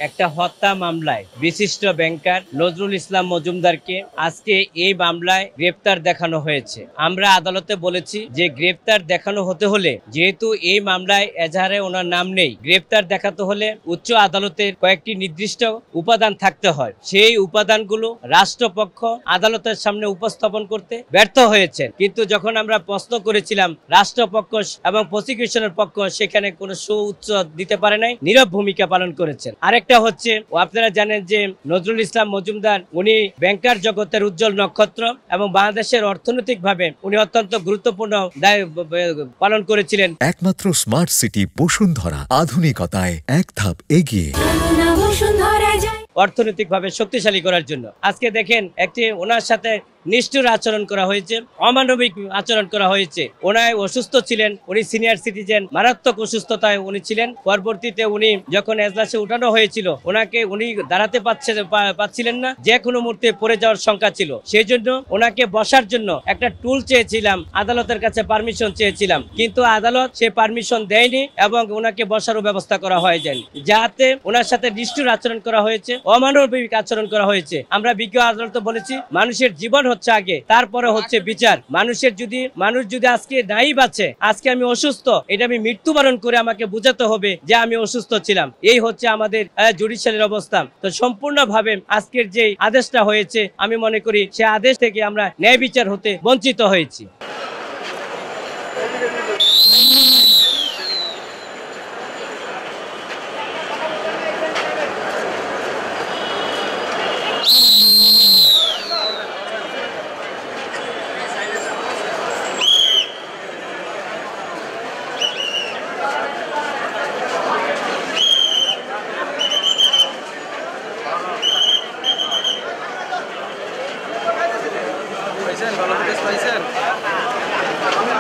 একটা হত্যা মামলায় বিশিষ্ট ব্যাংকার নজরুল ইসলাম মজুমদারকে আজকে এই মামলায় গ্রেপ্তার দেখানো হয়েছে। আমরা আদালতে বলেছি যে গ্রেপ্তার দেখানো হতে হলে, যেহেতু এই মামলায় এজাহারে ওনার নাম নেই, গ্রেপ্তার দেখাতে হলে উচ্চ আদালতের কয়েকটি নির্দিষ্ট উপাদান থাকতে হয়। সেই উপাদানগুলো রাষ্ট্রপক্ষ আদালতের সামনে উপস্থাপন করতে ব্যর্থ হয়েছেন। কিন্তু যখন আমরা প্রশ্ন করেছিলাম, রাষ্ট্রপক্ষ এবং প্রসিকিউশনের পক্ষ সেখানে কোনো সুউচ্চ দিতে পারে নাই, নীরব ভূমিকা পালন করেছেন। আরেকটা হচ্ছে, আপনারা জানেন যে নজরুল ইসলাম মজুমদার উনি ব্যাংকার জগতের উজ্জ্বল নক্ষত্র এবং বাংলাদেশের অর্থনৈতিকভাবে উনি অত্যন্ত গুরুত্বপূর্ণ দায়িত্ব পালন করেছিলেন। একমাত্র স্মার্ট সিটি বসুন্ধরা, আধুনিকতায় এক ধাপ এগিয়ে। অর্থনৈতিকভাবে শক্তিশালী করার জন্য আজকে দেখেন একটি ওনার সাথে নিষ্ঠুর আচরণ করা হয়েছে, অমানবিক আচরণ করা হয়েছে। ওনায় অসুস্থ ছিলেন, উনি সিনিয়র সিটিজেন, মারাত্মক অসুস্থতায় উনি ছিলেন। পরবর্তীতে উনি যখন এজলাসে উঠানো হয়েছিল, ওনাকে উনি দাঁড়াতে পাচ্ছিলেন না, যে কোনো মুহূর্তে পড়ে যাওয়ার শঙ্কা ছিল। সেই জন্য ওনাকে বসার জন্য একটা টুল চেয়েছিলাম, আদালতের কাছে পারমিশন চেয়েছিলাম, কিন্তু আদালত সে পারমিশন দেয়নি এবং ওনাকে বসারও ব্যবস্থা করা হয় যায়নি, যাতে ওনার সাথে নিষ্ঠুর আচরণ করা হয়েছে, অমানবিক আচরণ করা হয়েছে। আমরা বিজ্ঞ আদালতে বলেছি, মানুষের জীবন হচ্ছে আগে, তারপরে হচ্ছে বিচার। মানুষ যদি আজকে নাই বাঁচে, আজকে আমি অসুস্থ, এটা আমি মৃত্যুবরণ করে আমাকে বুঝাতে হবে যে আমি অসুস্থ ছিলাম। এই হচ্ছে আমাদের জুডিশিয়ালের অবস্থা। তো সম্পূর্ণভাবে আজকের যে আদেশটা হয়েছে, আমি মনে করি সে আদেশ থেকে আমরা ন্যায় বিচার হতে বঞ্চিত হয়েছি।